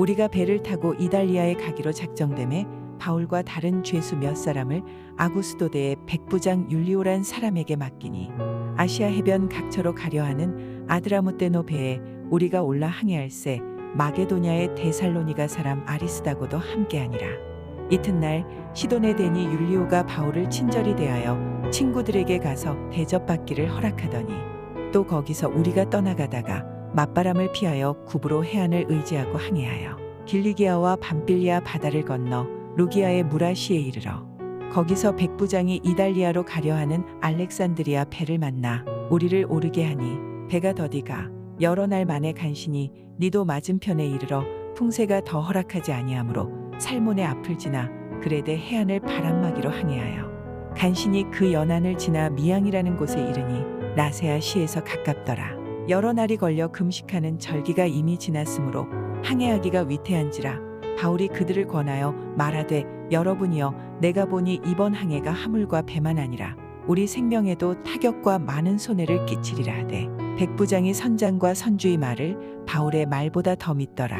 우리가 배를 타고 이달리아에 가기로 작정됨에 바울과 다른 죄수 몇 사람을 아구스도대의 백부장 율리오란 사람에게 맡기니 아시아 해변 각처로 가려 하는 아드라무떼노 배에 우리가 올라 항해할세 마게도냐의 데살로니가 사람 아리스다고도 함께하니라. 이튿날 시돈에 대니 율리오가 바울을 친절히 대하여 친구들에게 가서 대접받기를 허락하더니 또 거기서 우리가 떠나가다가 맞바람을 피하여 구브로 해안을 의지하고 항해하여 길리기아와 밤빌리아 바다를 건너 루기아의 무라시에 이르러 거기서 백부장이 이달리아로 가려 하는 알렉산드리아 배를 만나 우리를 오르게 하니 배가 더디가 여러 날 만에 간신히 니도 맞은편에 이르러 풍세가 더 허락하지 아니하므로 살몬의 앞을 지나 그레데 해안을 바람막이로 항해하여 간신히 그 연안을 지나 미양이라는 곳에 이르니 라세아 시에서 가깝더라. 여러 날이 걸려 금식하는 절기가 이미 지났으므로 항해하기가 위태한지라 바울이 그들을 권하여 말하되 여러분이여 내가 보니 이번 항해가 하물과 배만 아니라 우리 생명에도 타격과 많은 손해를 끼치리라 하되 백부장이 선장과 선주의 말을 바울의 말보다 더 믿더라.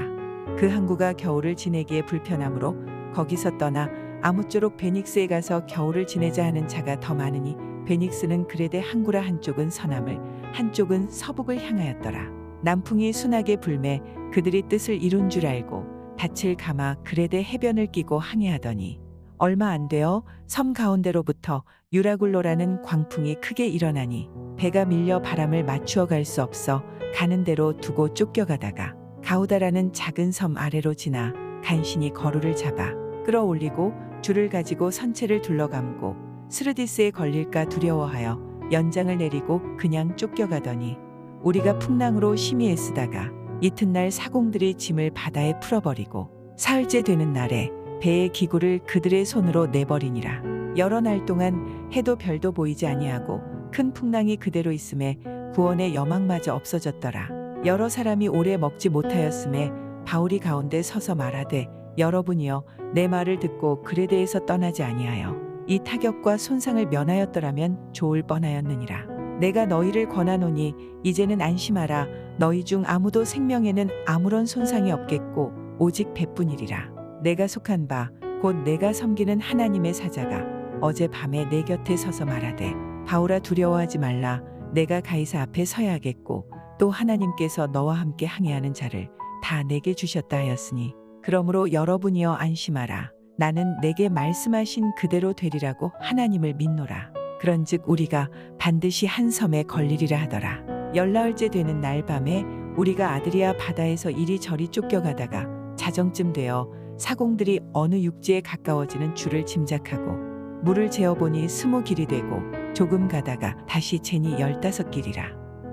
그 항구가 겨울을 지내기에 불편하므로 거기서 떠나 아무쪼록 베닉스에 가서 겨울을 지내자 하는 자가 더 많으니 베닉스는 그레데 항구라 한쪽은 서남을 한쪽은 서북을 향하였더라. 남풍이 순하게 불매 그들이 뜻을 이룬 줄 알고 닻을 감아 그레데 해변을 끼고 항해하더니 얼마 안 되어 섬 가운데로부터 유라굴로라는 광풍이 크게 일어나니 배가 밀려 바람을 맞추어 갈 수 없어 가는 대로 두고 쫓겨가다가 가우다라는 작은 섬 아래로 지나 간신히 거루를 잡아 끌어올리고 줄을 가지고 선체를 둘러감고 스르디스에 걸릴까 두려워하여 연장을 내리고 그냥 쫓겨가더니 우리가 풍랑으로 심히 애쓰다가 이튿날 사공들이 짐을 바다에 풀어버리고 사흘째 되는 날에 배의 기구를 그들의 손으로 내버리니라. 여러 날 동안 해도 별도 보이지 아니하고 큰 풍랑이 그대로 있음에 구원의 여망마저 없어졌더라. 여러 사람이 오래 먹지 못하였음에 바울이 가운데 서서 말하되 여러분이여 내 말을 듣고 그레데에서 떠나지 아니하여 이 타격과 손상을 면하였더라면 좋을 뻔하였느니라. 내가 너희를 권하노니 이제는 안심하라. 너희 중 아무도 생명에는 아무런 손상이 없겠고 오직 배뿐이리라. 내가 속한 바 곧 내가 섬기는 하나님의 사자가 어젯밤에 내 곁에 서서 말하되 바울아 두려워하지 말라. 내가 가이사 앞에 서야겠고 또 하나님께서 너와 함께 항해하는 자를 다 내게 주셨다 하였으니 그러므로 여러분이여 안심하라. 나는 내게 말씀하신 그대로 되리라고 하나님을 믿노라. 그런즉 우리가 반드시 한 섬에 걸리리라 하더라. 열나흘째 되는 날 밤에 우리가 아드리아 바다에서 이리저리 쫓겨가다가 자정쯤 되어 사공들이 어느 육지에 가까워지는 줄을 짐작하고 물을 재어보니 20길이 되고 조금 가다가 다시 재니 15길이라.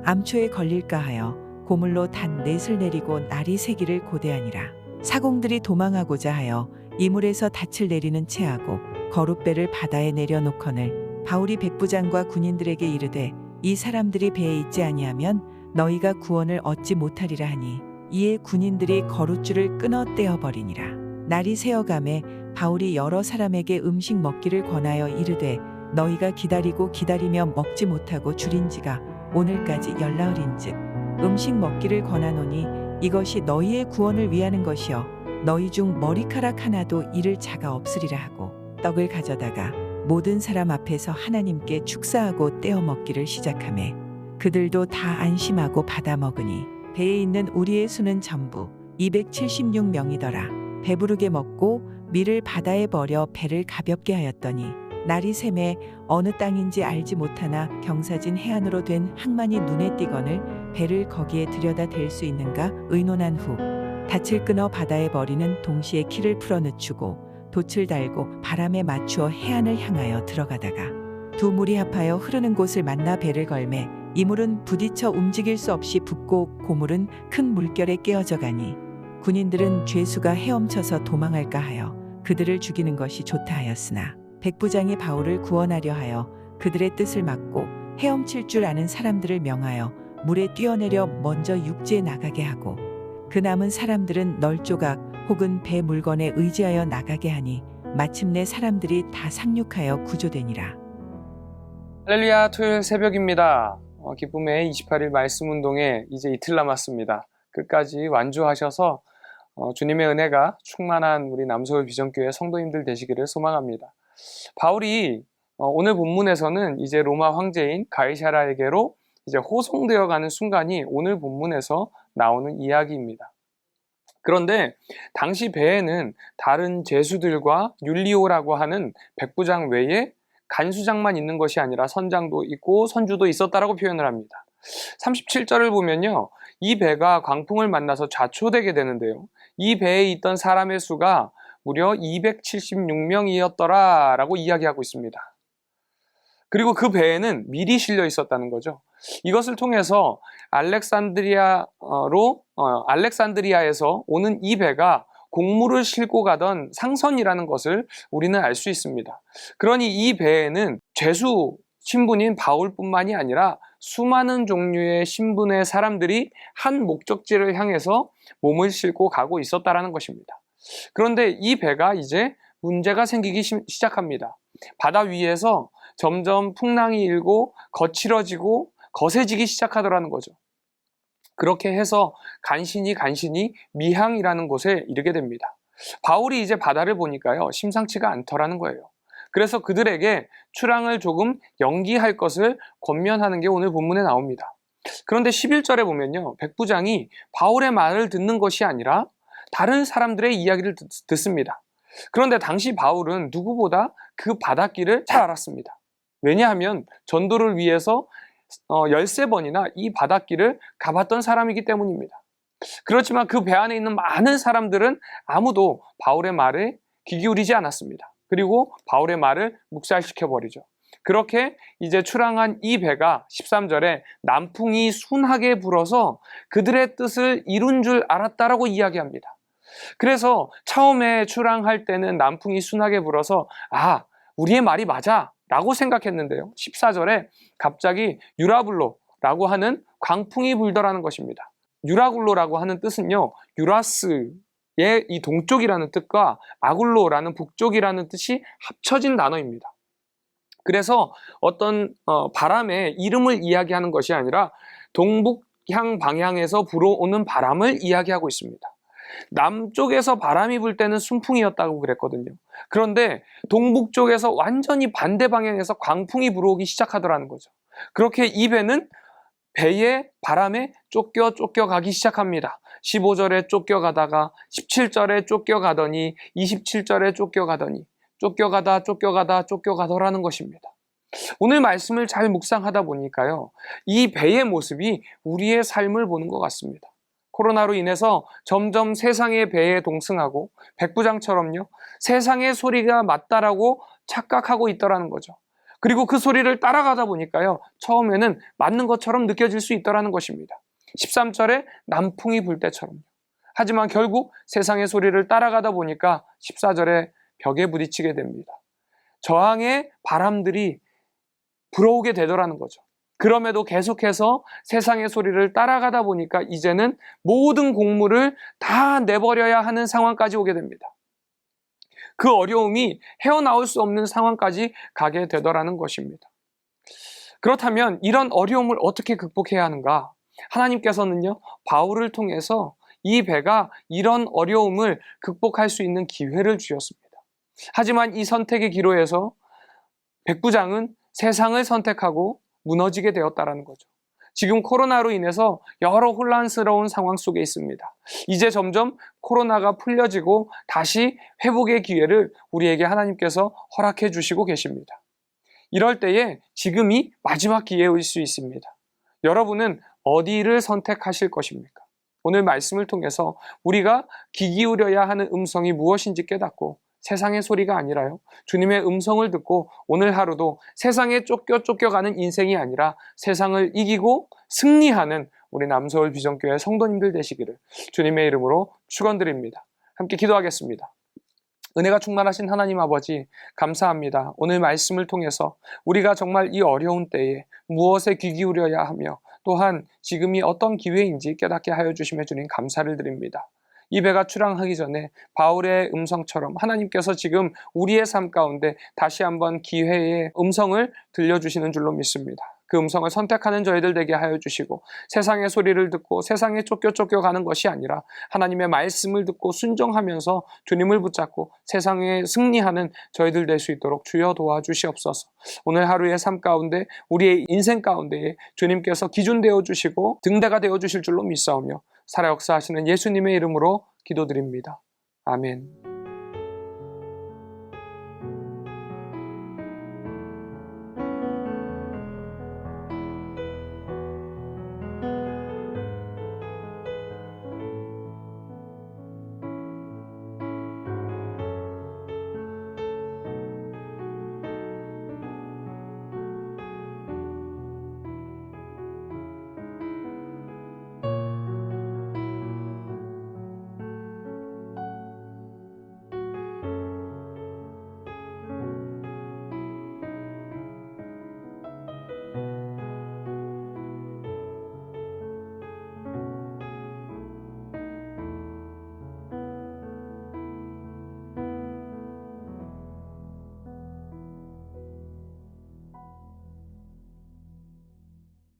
암초에 걸릴까 하여 고물로 단 넷을 내리고 날이 새기를 고대하니라. 사공들이 도망하고자 하여 이물에서 닻을 내리는 채하고 거룻배를 바다에 내려놓거늘 바울이 백부장과 군인들에게 이르되 이 사람들이 배에 있지 아니하면 너희가 구원을 얻지 못하리라 하니 이에 군인들이 거룻줄을 끊어 떼어버리니라. 날이 새어가매 바울이 여러 사람에게 음식 먹기를 권하여 이르되 너희가 기다리고 기다리며 먹지 못하고 줄인지가 오늘까지 열나흘인즉 음식 먹기를 권하노니 이것이 너희의 구원을 위하는 것이여 너희 중 머리카락 하나도 잃을 자가 없으리라 하고 떡을 가져다가 모든 사람 앞에서 하나님께 축사하고 떼어 먹기를 시작하매 그들도 다 안심하고 받아 먹으니 배에 있는 우리의 수는 전부 276명이더라. 배부르게 먹고 밀을 바다에 버려 배를 가볍게 하였더니 날이 샘에 어느 땅인지 알지 못하나 경사진 해안으로 된 항만이 눈에 띄거늘 배를 거기에 들여다 댈 수 있는가 의논한 후 닻을 끊어 바다에 버리는 동시에 키를 풀어 늦추고 돛을 달고 바람에 맞추어 해안을 향하여 들어가다가 두 물이 합하여 흐르는 곳을 만나 배를 걸매 이 물은 부딪혀 움직일 수 없이 붓고 고물은 큰 물결에 깨어져 가니 군인들은 죄수가 헤엄쳐서 도망할까 하여 그들을 죽이는 것이 좋다 하였으나 백부장이 바울을 구원하려 하여 그들의 뜻을 막고 헤엄칠 줄 아는 사람들을 명하여 물에 뛰어내려 먼저 육지에 나가게 하고 그 남은 사람들은 널조각 혹은 배 물건에 의지하여 나가게 하니 마침내 사람들이 다 상륙하여 구조되니라. 할렐루야, 토요일 새벽입니다. 기쁨의 28일 말씀 운동에 이제 이틀 남았습니다. 끝까지 완주하셔서 주님의 은혜가 충만한 우리 남서울 비전교회 성도님들 되시기를 소망합니다. 바울이 오늘 본문에서는 이제 로마 황제인 가이사라에게로 이제 호송되어 가는 순간이 오늘 본문에서 나오는 이야기입니다. 그런데 당시 배에는 다른 제수들과 율리오라고 하는 백부장 외에 간수장만 있는 것이 아니라 선장도 있고 선주도 있었다라고 표현을 합니다. 37절을 보면요, 이 배가 광풍을 만나서 좌초되게 되는데요, 이 배에 있던 사람의 수가 무려 276명이었더라 라고 이야기하고 있습니다. 그리고 그 배에는 밀이 실려 있었다는 거죠. 이것을 통해서 알렉산드리아에서 오는 이 배가 곡물을 싣고 가던 상선이라는 것을 우리는 알 수 있습니다. 그러니 이 배에는 죄수 신분인 바울뿐만이 아니라 수많은 종류의 신분의 사람들이 한 목적지를 향해서 몸을 싣고 가고 있었다라는 것입니다. 그런데 이 배가 이제 문제가 생기기 시작합니다. 바다 위에서 점점 풍랑이 일고 거칠어지고 거세지기 시작하더라는 거죠. 그렇게 해서 간신히 미항이라는 곳에 이르게 됩니다. 바울이 이제 바다를 보니까요, 심상치가 않더라는 거예요. 그래서 그들에게 출항을 조금 연기할 것을 권면하는 게 오늘 본문에 나옵니다. 그런데 11절에 보면요, 백부장이 바울의 말을 듣는 것이 아니라 다른 사람들의 이야기를 듣습니다. 그런데 당시 바울은 누구보다 그 바닷길을 잘 알았습니다. 왜냐하면 전도를 위해서 13번이나 이 바닷길을 가봤던 사람이기 때문입니다. 그렇지만 그 배 안에 있는 많은 사람들은 아무도 바울의 말에 귀 기울이지 않았습니다. 그리고 바울의 말을 묵살시켜버리죠. 그렇게 이제 출항한 이 배가 13절에 남풍이 순하게 불어서 그들의 뜻을 이룬 줄 알았다라고 이야기합니다. 그래서 처음에 출항할 때는 남풍이 순하게 불어서 우리의 말이 맞아 라고 생각했는데요, 14절에 갑자기 유라블로라고 하는 광풍이 불더라는 것입니다. 유라굴로라고 하는 뜻은요, 유라스의 이 동쪽이라는 뜻과 아굴로라는 북쪽이라는 뜻이 합쳐진 단어입니다. 그래서 어떤 바람의 이름을 이야기하는 것이 아니라 동북향 방향에서 불어오는 바람을 이야기하고 있습니다. 남쪽에서 바람이 불 때는 순풍이었다고 그랬거든요. 그런데 동북쪽에서 완전히 반대 방향에서 광풍이 불어오기 시작하더라는 거죠. 그렇게 이 배는 배의 바람에 쫓겨가기 시작합니다. 15절에 쫓겨가다가 17절에 쫓겨가더니 27절에 쫓겨가더라는 것입니다. 오늘 말씀을 잘 묵상하다 보니까요, 이 배의 모습이 우리의 삶을 보는 것 같습니다. 코로나로 인해서 점점 세상의 배에 동승하고 백부장처럼요, 세상의 소리가 맞다라고 착각하고 있더라는 거죠. 그리고 그 소리를 따라가다 보니까요, 처음에는 맞는 것처럼 느껴질 수 있더라는 것입니다. 13절에 남풍이 불 때처럼요. 하지만 결국 세상의 소리를 따라가다 보니까 14절에 벽에 부딪히게 됩니다. 저항의 바람들이 불어오게 되더라는 거죠. 그럼에도 계속해서 세상의 소리를 따라가다 보니까 이제는 모든 곡물을 다 내버려야 하는 상황까지 오게 됩니다. 그 어려움이 헤어나올 수 없는 상황까지 가게 되더라는 것입니다. 그렇다면 이런 어려움을 어떻게 극복해야 하는가? 하나님께서는요, 바울을 통해서 이 배가 이런 어려움을 극복할 수 있는 기회를 주셨습니다. 하지만 이 선택의 기로에서 백부장은 세상을 선택하고 무너지게 되었다는 거죠. 지금 코로나로 인해서 여러 혼란스러운 상황 속에 있습니다. 이제 점점 코로나가 풀려지고 다시 회복의 기회를 우리에게 하나님께서 허락해 주시고 계십니다. 이럴 때에 지금이 마지막 기회일 수 있습니다. 여러분은 어디를 선택하실 것입니까? 오늘 말씀을 통해서 우리가 귀 기울여야 하는 음성이 무엇인지 깨닫고 세상의 소리가 아니라요, 주님의 음성을 듣고 오늘 하루도 세상에 쫓겨가는 인생이 아니라 세상을 이기고 승리하는 우리 남서울 비전교회 성도님들 되시기를 주님의 이름으로 축원드립니다. 함께 기도하겠습니다. 은혜가 충만하신 하나님 아버지, 감사합니다. 오늘 말씀을 통해서 우리가 정말 이 어려운 때에 무엇에 귀 기울여야 하며 또한 지금이 어떤 기회인지 깨닫게 하여 주심에 주님 감사를 드립니다. 이 배가 출항하기 전에 바울의 음성처럼 하나님께서 지금 우리의 삶 가운데 다시 한번 기회의 음성을 들려주시는 줄로 믿습니다. 그 음성을 선택하는 저희들 되게 하여 주시고, 세상의 소리를 듣고 세상에 쫓겨 가는 것이 아니라 하나님의 말씀을 듣고 순종하면서 주님을 붙잡고 세상에 승리하는 저희들 될 수 있도록 주여 도와주시옵소서. 오늘 하루의 삶 가운데, 우리의 인생 가운데에 주님께서 기준 되어 주시고 등대가 되어 주실 줄로 믿사오며 살아 역사하시는 예수님의 이름으로 기도드립니다. 아멘.